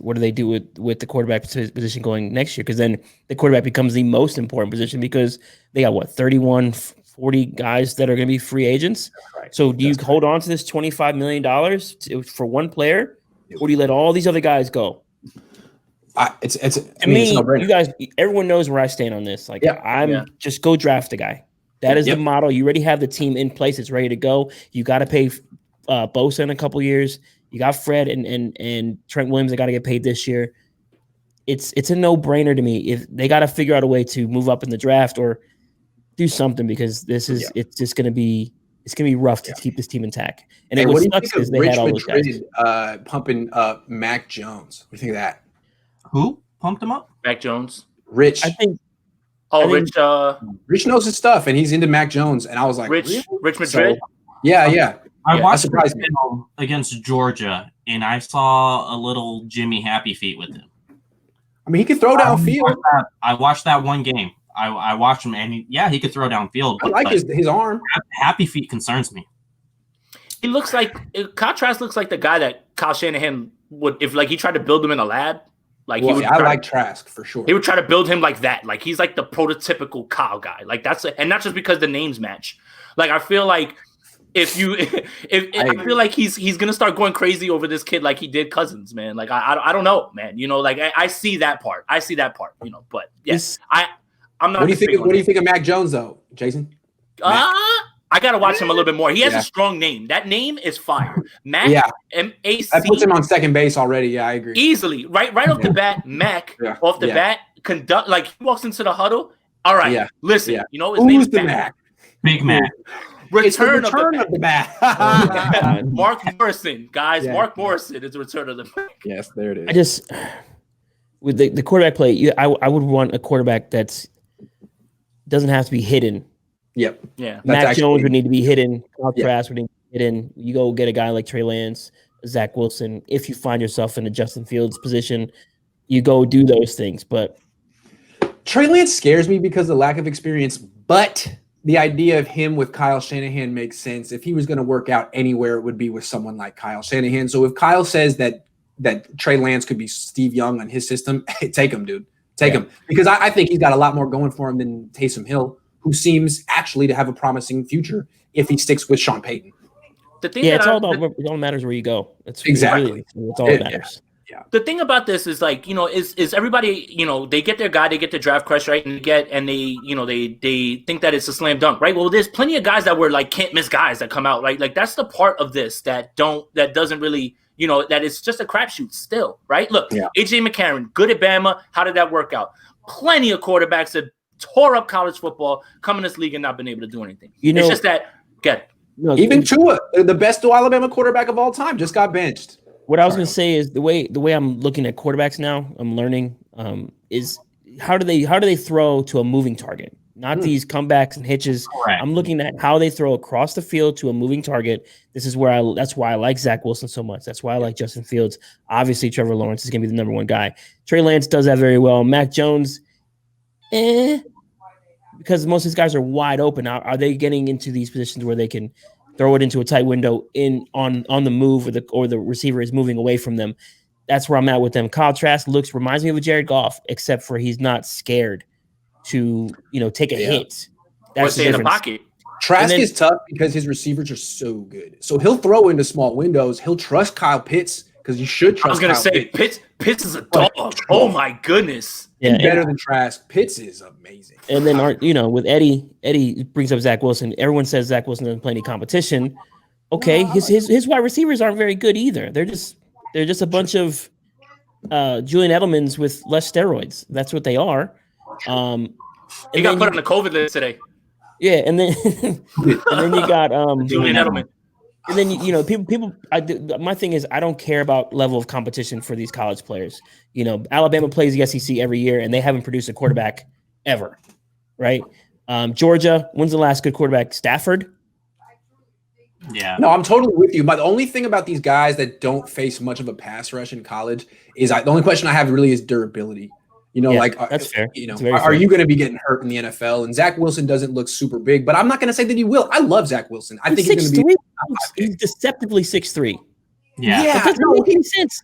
what do they do with the quarterback position going next year? Because then the quarterback becomes the most important position because they got 31, 40 guys that are going to be free agents. Right. So do you hold on to this $25 million for one player, or do you let all these other guys go? It's no-brainer. You guys, everyone knows where I stand on this. Like, just go draft a guy. That is the model. You already have the team in place. It's ready to go. You got to pay Bosa in a couple years. You got Fred and Trent Williams. They got to get paid this year. It's a no-brainer to me. If they got to figure out a way to move up in the draft or do something, because this is it's just going to be rough to keep this team intact. And what do you sucks think is of they Rich had all those guys. Madrid pumping up Mac Jones? What do you think of that? Who pumped him up? Mac Jones. Rich. Rich knows his stuff, and he's into Mac Jones. And I was like, Rich Madrid. So, yeah. I watched the film against Georgia, and I saw a little Jimmy Happy Feet with him. I mean, he could throw downfield. I watched that one game. I watched him, and he could throw downfield. I like his arm. Happy Feet concerns me. He looks like Kyle Trask looks like the guy that Kyle Shanahan would, if like he tried to build him in a lab. Like I like Trask for sure. He would try to build him like that. Like he's like the prototypical Kyle guy. Like and not just because the names match. Like I feel like I feel like he's gonna start going crazy over this kid like he did Cousins, man. Like I don't know, man. You know, like I see that part. You know, but yes, I'm not. What do you think of Mac Jones though, Jason? I gotta watch him a little bit more. He has a strong name. That name is fire. Mac, M-A-C. That puts him on second base already. Yeah, I agree. Easily. Right off the bat, Mac, off the bat, conduct, like he walks into the huddle. All right, listen, you know, his name is Mac. Big Mac. Return of the Mac. Mark Morrison, guys. Mark Morrison is the return of the Mac. Yes, there it is. I just, with the quarterback play, I would want a quarterback that's doesn't have to be hidden. Yep. Yeah. Mac Jones would need to be hidden. Kyle Trask would need to be hidden. You go get a guy like Trey Lance, Zach Wilson. If you find yourself in a Justin Fields position, you go do those things. But Trey Lance scares me because of the lack of experience. But the idea of him with Kyle Shanahan makes sense. If he was going to work out anywhere, it would be with someone like Kyle Shanahan. So if Kyle says that Trey Lance could be Steve Young on his system, take him, dude. Take him. Because I think he's got a lot more going for him than Taysom Hill, who seems actually to have a promising future if he sticks with Sean Payton. It all matters where you go. That's exactly. It's all that matters. Yeah. The thing about this is like, you know, is everybody, you know, they get their guy, they get the draft crush, right? And they think that it's a slam dunk, right? Well, there's plenty of guys that were like can't miss guys that come out, right? Like that's the part of this that doesn't really, you know, that it's just a crapshoot still, right? Look, AJ McCarron, good at Bama. How did that work out? Plenty of quarterbacks that tore up college football, come in this league and not been able to do anything. You know, it's just that even Tua, the best Alabama quarterback of all time, just got benched. What I was going to say is the way I'm looking at quarterbacks now, I'm learning is how do they throw to a moving target, not these comebacks and hitches. Right. I'm looking at how they throw across the field to a moving target. This is that's why I like Zach Wilson so much. That's why I like Justin Fields. Obviously, Trevor Lawrence is going to be the number one guy. Trey Lance does that very well. Mac Jones, because most of these guys are wide open. Now, are they getting into these positions where they can throw it into a tight window on the move, or the receiver is moving away from them? That's where I'm at with them. Kyle Trask reminds me of a Jared Goff, except for he's not scared to, you know, take a hit. That's the difference. In the pocket. Trask is tough because his receivers are so good. So he'll throw into small windows. He'll trust Kyle Pitts because you should trust. I was going to say Pitts is a dog. Oh my goodness. Yeah, better than Trask. Pitts is amazing. And then, you know, with Eddie brings up Zach Wilson. Everyone says Zach Wilson doesn't play any competition. Okay, his wide receivers aren't very good either. They're just a bunch of Julian Edelmans with less steroids. That's what they are. He got put on the COVID list today. Yeah, and then you got Julian Edelman. And then you know, people. My thing is, I don't care about level of competition for these college players. You know, Alabama plays the SEC every year, and they haven't produced a quarterback ever, right? Georgia, when's the last good quarterback? Stafford. Yeah. No, I'm totally with you. But the only thing about these guys that don't face much of a pass rush in college is the only question I have really is durability. You know, that's fair. You know, are you going to be getting hurt in the NFL? And Zach Wilson doesn't look super big, but I'm not going to say that he will. I love Zach Wilson. I think he's going to be. He's deceptively 6'3". Yeah. That doesn't make any sense.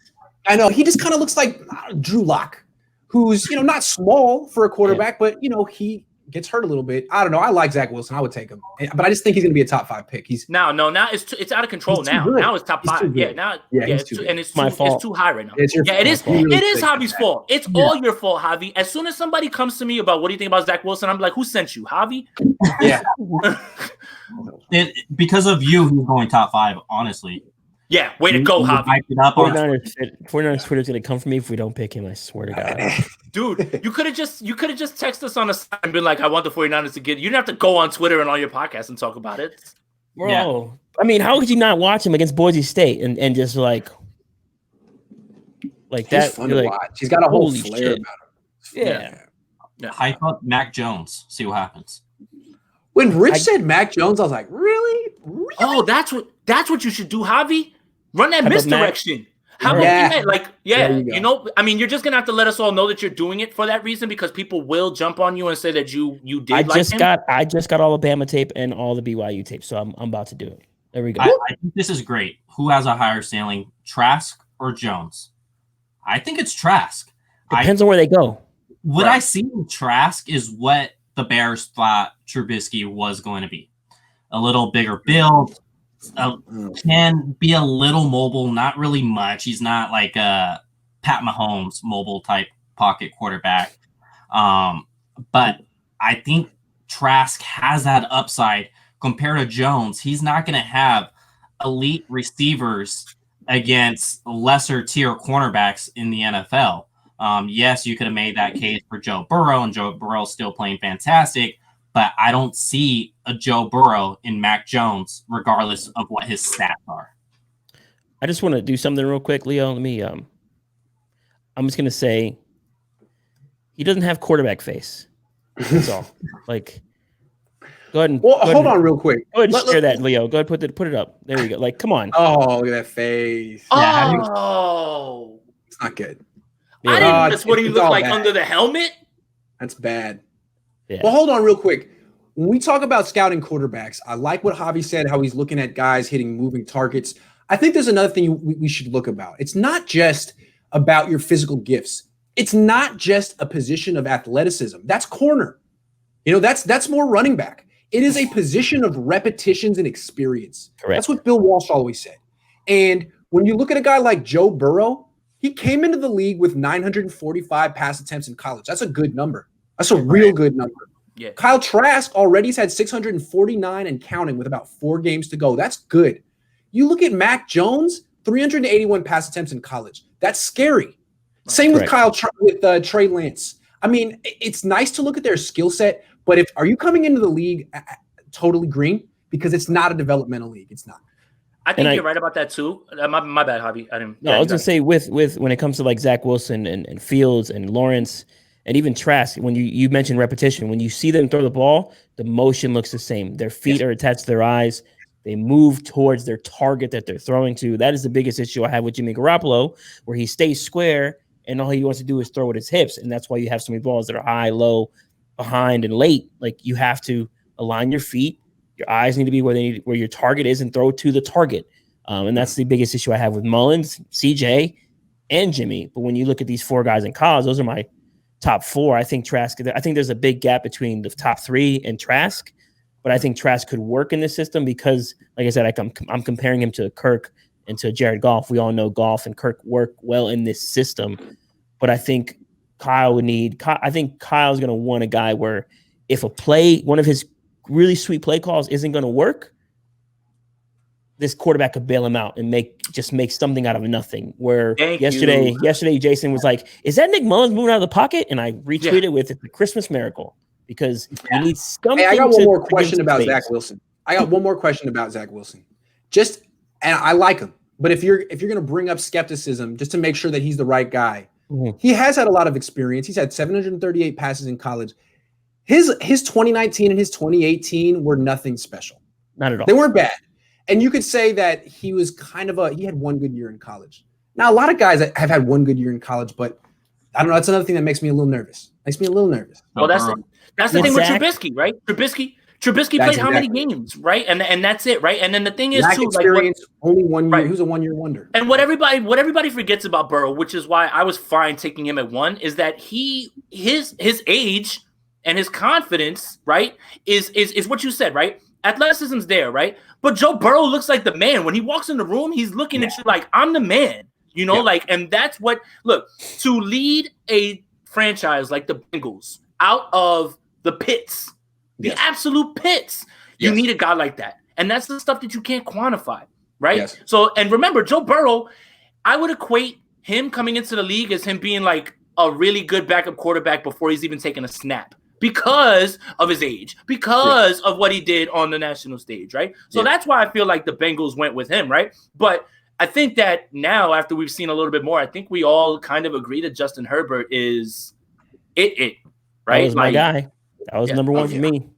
I know. He just kind of looks like Drew Lock, who's, not small for a quarterback, but, he gets hurt a little bit. I don't know. I like Zach Wilson. I would take him. But I just think he's going to be a top 5 pick. Now it's out of control now. Now it's top 5. It's my fault. It's too high right now. It's your fault. It is Javi's fault. It's all your fault, Javi. As soon as somebody comes to me about what do you think about Zach Wilson, I'm like, who sent you, Javi? Yeah. Because of you, he's going top 5, honestly. Yeah, way to go, Javi. 49ers Twitter's gonna come for me if we don't pick him. I swear to God, dude, you could have just texted us on the side and been like, "I want the 49ers to get." You didn't have to go on Twitter and on your podcast and talk about it, bro. Yeah. I mean, how could you not watch him against Boise State and just like that? He's fun to watch. He's got a whole flair about him. Yeah. Hype up Mac Jones. See what happens. When Rich said Mac Jones, I was like, really? Oh, that's what you should do, Javi. Run that misdirection. How about you're just gonna have to let us all know that you're doing it for that reason because people will jump on you and say that you did. I just got Alabama tape and all the BYU tape, so I'm about to do it. There we go. I think this is great. Who has a higher ceiling, Trask or Jones? I think it's Trask. Depends on where they go. What I see in Trask is what the Bears thought Trubisky was going to be. A little bigger build. Can be a little mobile, not really much. He's not like a Pat Mahomes mobile type pocket quarterback. But I think Trask has that upside compared to Jones. He's not going to have elite receivers against lesser tier cornerbacks in the NFL. Yes, you could have made that case for Joe Burrow, and Joe Burrow's still playing fantastic. But I don't see a Joe Burrow in Mac Jones, regardless of what his stats are. I just want to do something real quick, Leo. Let me. I'm just gonna say, he doesn't have quarterback face. That's all. Like, go ahead and. Well, hold on, real quick. Go ahead and share that, Leo. Go ahead, put it up. There you go. Like, come on. Oh, look at that face. Oh, it's not good. Yeah. I didn't notice what he looked like under the helmet. That's bad. Yeah. Well, hold on real quick. When we talk about scouting quarterbacks, I like what Javi said, how he's looking at guys hitting moving targets. I think there's another thing we should look about. It's not just about your physical gifts. It's not just a position of athleticism. That's corner. That's more running back. It is a position of repetitions and experience. Correct. That's what Bill Walsh always said. And when you look at a guy like Joe Burrow, he came into the league with 945 pass attempts in college. That's a good number. That's a real good number. Yeah. Kyle Trask already has had 649 and counting with about 4 games to go. That's good. You look at Mac Jones, 381 pass attempts in college. That's scary. Same with Trey Lance. I mean, it's nice to look at their skill set, but are you coming into the league totally green? Because it's not a developmental league. It's not. I think you're right about that too. My bad, Javi. I was gonna say with when it comes to like Zach Wilson and Fields and Lawrence. And even Trask, when you mentioned repetition, when you see them throw the ball, the motion looks the same. Their feet are attached to their eyes. They move towards their target that they're throwing to. That is the biggest issue I have with Jimmy Garoppolo, where he stays square and all he wants to do is throw with his hips. And that's why you have so many balls that are high, low, behind, and late. Like you have to align your feet. Your eyes need to be where your target is and throw to the target. And that's the biggest issue I have with Mullins, CJ, and Jimmy. But when you look at these 4 guys in college, those are my top 4. I think there's a big gap between the top 3 and Trask, but I think Trask could work in this system because, like I said, I'm comparing him to Kirk and to Jared Goff. We all know Goff and Kirk work well in this system, but I think Kyle's going to want a guy where if one of his really sweet play calls isn't going to work, this quarterback could bail him out and make something out of nothing. Where yesterday, Jason was like, "Is that Nick Mullins moving out of the pocket?" And I retweeted with the Christmas miracle because he needs something. Hey, I got one more question about Zach Wilson. And I like him, but if you're going to bring up skepticism just to make sure that he's the right guy, he has had a lot of experience. He's had 738 passes in college. His 2019 and his 2018 were nothing special. Not at all. They weren't bad. And you could say that he was he had one good year in college. Now, a lot of guys have had one good year in college, but I don't know. That's another thing that makes me a little nervous. Well, that's the thing with Trubisky, right? Trubisky played how many games, right? And that's it, right? And then the thing is, too, experience, only 1 year. Right. He was a 1 year wonder. And what everybody forgets about Burrow, which is why I was fine taking him at 1, is that his age and his confidence, right, is what you said, right? Athleticism's there, right? But Joe Burrow looks like the man. When he walks in the room, he's looking at you like, I'm the man, you know, like, and that's what, look, to lead a franchise like the Bengals out of the pits, the absolute pits, you need a guy like that. And that's the stuff that you can't quantify, right? Yes. So, and remember, Joe Burrow, I would equate him coming into the league as him being like a really good backup quarterback before he's even taken a snap, because of his age, because of what he did on the national stage, right? So that's why I feel like the Bengals went with him, right? But I think that now, after we've seen a little bit more, I think we all kind of agree that Justin Herbert is it, right? That was my guy. That was number 1 for me.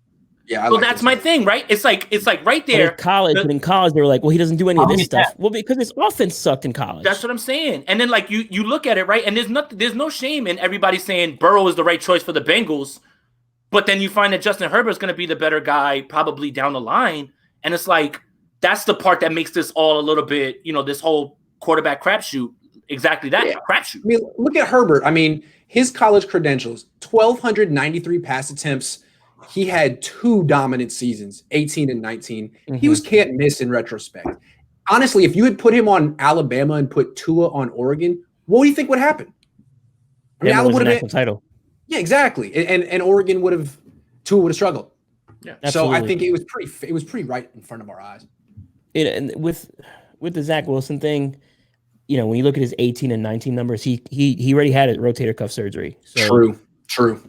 Yeah. So that's my thing, right? It's like right there. But in college, they were like, well, he doesn't do any of this stuff. Well, because his offense sucked in college. That's what I'm saying. And then like you look at it, right? And there's no shame in everybody saying Burrow is the right choice for the Bengals. But then you find that Justin Herbert's going to be the better guy probably down the line. And it's like, that's the part that makes this all a little bit, you know, this whole quarterback crapshoot, exactly that, crapshoot. I mean, look at Herbert. I mean, his college credentials, 1,293 pass attempts. He had 2 dominant seasons, 18 and 19. Mm-hmm. He was can't miss in retrospect. Honestly, if you had put him on Alabama and put Tua on Oregon, what do you think would happen? I mean, Alabama would have been title. Yeah, exactly. And Oregon Tua would have struggled. Yeah. Absolutely. So I think it was pretty right in front of our eyes. And with the Zach Wilson thing, you know, when you look at his 18 and 19 numbers, he already had a rotator cuff surgery. So True.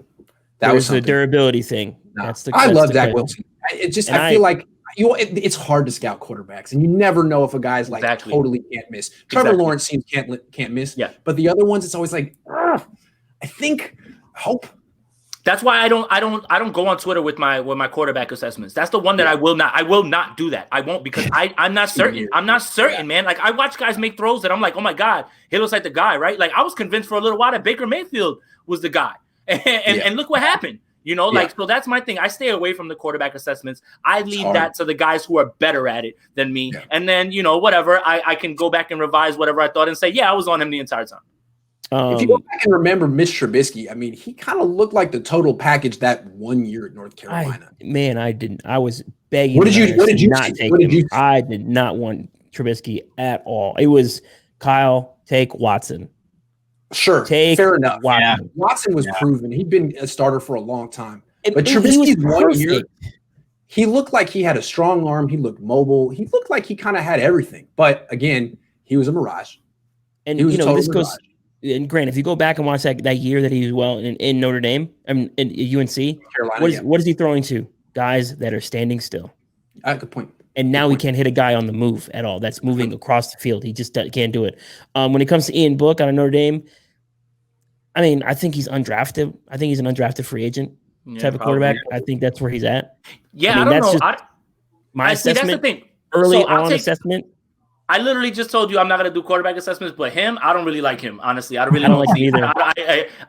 That was the durability thing. No. I love Zach Wilson. I feel like it's hard to scout quarterbacks, and you never know if a guy's like totally can't miss. Trevor Lawrence seems can't miss. Yeah. But the other ones, it's always like, hope. That's why I don't go on Twitter with my quarterback assessments. That's the one that I will not do that. I won't, because I'm not certain. I'm not certain, man. Like, I watch guys make throws that I'm like, oh my God, he looks like the guy, right? Like, I was convinced for a little while that Baker Mayfield was the guy. And look what happened. You know, like, so that's my thing. I stay away from the quarterback assessments. I leave that to the guys who are better at it than me. Yeah. And then, you know, whatever, I can go back and revise whatever I thought and say, yeah, I was on him the entire time. If you go back and remember Mitch Trubisky, I mean, he kind of looked like the total package that 1 year at North Carolina. I didn't. I was begging. What did you not take him? I did not want Trubisky at all. It was Kyle, take Watson. Sure, fair enough. Watson, Watson was proven. He'd been a starter for a long time. But Trubisky's 1 year, he looked like he had a strong arm. He looked mobile. He looked like he kind of had everything. But again, he was a mirage. And you know, this goes. And Grant, if you go back and watch that year that he was in Notre Dame, in UNC, Carolina, what is he throwing to? Guys that are standing still. Good point. And now he can't hit a guy on the move at all. That's moving across the field. He just can't do it. When it comes to Ian Book out of Notre Dame, I mean, I think he's undrafted. I think he's an undrafted free agent type of quarterback. I think that's where he's at. Yeah, I don't know. My assessment, that's the thing. Early on assessment. I literally just told you I'm not going to do quarterback assessments, but him, I don't really like him, honestly. I don't like him either.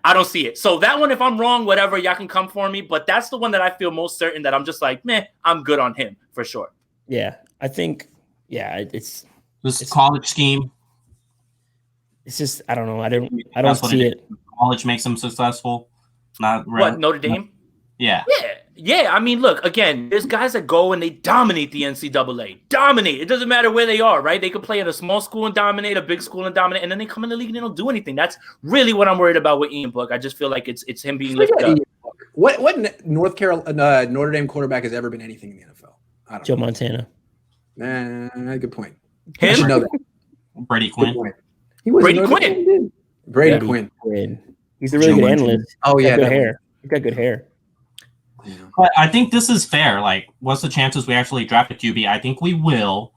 I don't see it. So that one, if I'm wrong, whatever, y'all can come for me. But that's the one that I feel most certain that I'm just like, I'm good on him for sure. Yeah, I think, it's college scheme. It's just, I don't know. I don't see it. College makes them successful. Not really. What, Notre Dame? Yeah. Yeah. I mean, look, again, there's guys that go and they dominate the NCAA. Dominate. It doesn't matter where they are, right? They could play in a small school and dominate, a big school and dominate, and then they come in the league and they don't do anything. That's really what I'm worried about with Ian Book. I just feel like it's him being lifted up. What North Carolina Notre Dame quarterback has ever been anything in the NFL? I don't know. Joe Montana. Good point. Him? I should know that. Brady Quinn. He was Brady Quinn. Brady Quinn. He's a really good analyst. Oh yeah, He's got good hair. Yeah. But I think this is fair. Like, what's the chances we actually draft a QB? I think we will,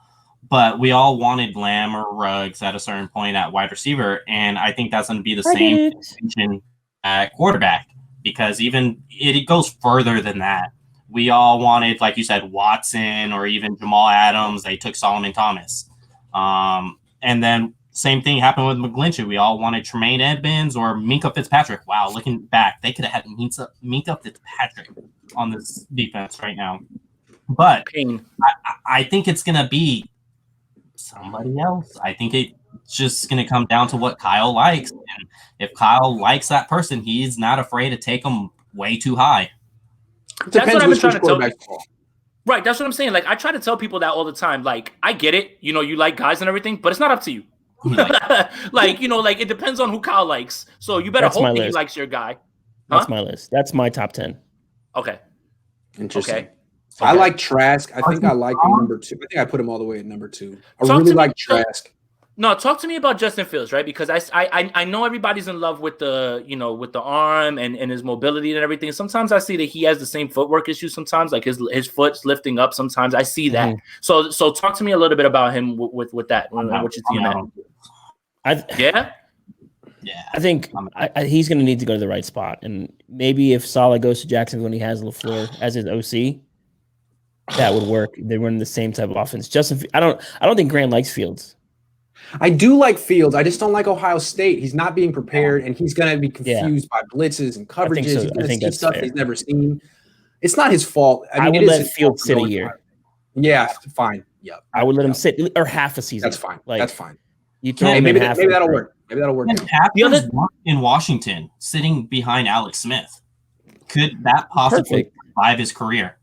but we all wanted Lamb or Ruggs at a certain point at wide receiver, and I think that's going to be the same situation at quarterback, because even it goes further than that. We all wanted, like you said, Watson or even Jamal Adams. They took Solomon Thomas. And then Same thing happened with McGlinchey. We all wanted Tremaine Edmonds or Minkah Fitzpatrick. Wow, looking back, they could have had Minkah Fitzpatrick on this defense right now. But I think it's going to be somebody else. I think it's just going to come down to what Kyle likes. And if Kyle likes that person, he's not afraid to take them way too high. That's what I've been trying to tell you. Right, that's what I'm saying. Like, I try to tell people that all the time. Like, I get it. You know, you like guys and everything, but it's not up to you. Like, you know, like, it depends on who Kyle likes. So you better hope that he likes your guy. That's my list. That's my top 10. Okay. Interesting. Okay. I like Trask. I think I like him number 2. I think I put him all the way at number 2. I really like Trask. No, talk to me about Justin Fields, right? Because I know everybody's in love with the, you know, with the arm and his mobility and everything. Sometimes I see that he has the same footwork issues. Sometimes, like his foot's lifting up. Sometimes I see that. Mm-hmm. So talk to me a little bit about him with that. What you see that? Yeah. I think he's going to need to go to the right spot, and maybe if Saleh goes to Jacksonville when he has LaFleur as his OC, that would work. They run the same type of offense. I don't think Grant likes Fields. I do like Fields. I just don't like Ohio State. He's not being prepared, and he's going to be confused by blitzes and coverages. He's going to see stuff he's never seen. It's not his fault. I mean, would let Fields sit a year. Yeah, fine. Yeah, I would let him sit or half a season. That's fine. That's fine. You throw him maybe that'll work. Maybe that'll work. The other in Washington, sitting behind Alex Smith, could that possibly survive his career?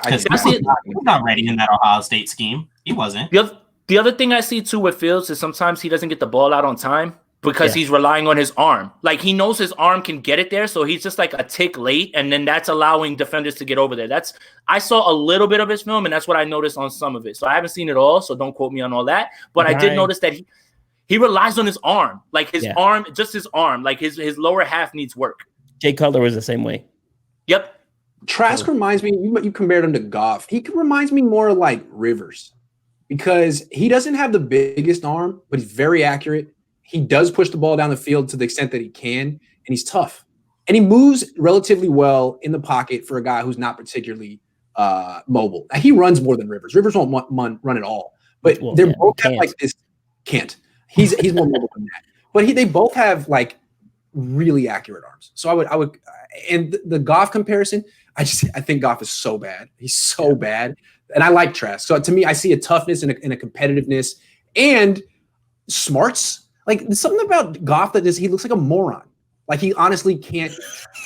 Because he's not ready in that Ohio State scheme. He wasn't. The other thing I see too with Fields is sometimes he doesn't get the ball out on time because he's relying on his arm. Like, he knows his arm can get it there, so he's just like a tick late, and then that's allowing defenders to get over there. I saw a little bit of his film, and that's what I noticed on some of it. So I haven't seen it all, so don't quote me on all that. But I did notice that he relies on his arm. Like, his arm, just his arm. Like, his lower half needs work. Jay Cutler was the same way. Yep. Trask reminds me, you compared him to Goff. He reminds me more like Rivers, because he doesn't have the biggest arm, but he's very accurate. He does push the ball down the field to the extent that he can, and he's tough. And he moves relatively well in the pocket for a guy who's not particularly mobile. Now, he runs more than Rivers. Rivers won't run at all, but they're both have like this. Can't. He's more mobile than that. But they both have like really accurate arms. So I would, and the Goff comparison, I think Goff is so bad. He's so bad. And I like Trask. So to me, I see a toughness and a competitiveness and smarts. Like, there's something about Goff that he looks like a moron. Like, he honestly can't.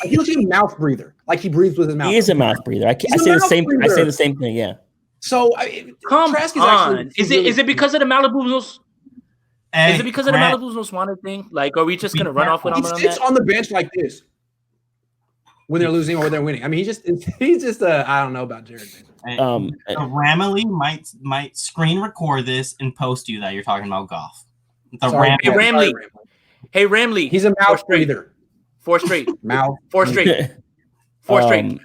Like, he looks like a mouth breather. Like, he breathes with his mouth. He is a mouth breather. I say the same thing. Yeah. So Trask is actually. Is it because of the Malibu? Is it because of the Malibu's most wanted thing? Like, are we just gonna run off with him? He sits on the bench like this when they're losing or when they're winning. I mean, he's just I don't know about Jared. Ramley might screen record this and post you that you're talking about Goff. Hey Ramley. He's a mouth breather. 4 straight. Mouth. 4 straight. 4 straight.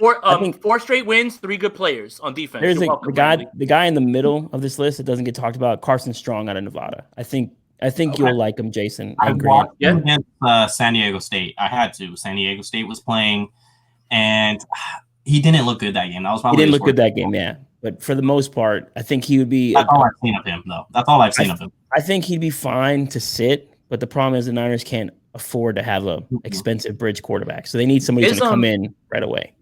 Four straight wins. 3 good players on defense. There's the guy in the middle of this list that doesn't get talked about. Carson Strong out of Nevada. I think you'll like him, Jason. I watched him against San Diego State. I had to. San Diego State was playing, and he didn't look good that game. That was probably he didn't look good that game, yeah. But for the most part, I think he would be. That's all I've seen of him, though. That's all I've seen of him. I think he'd be fine to sit, but the problem is the Niners can't afford to have a expensive bridge quarterback, so they need somebody who's going to come in right away.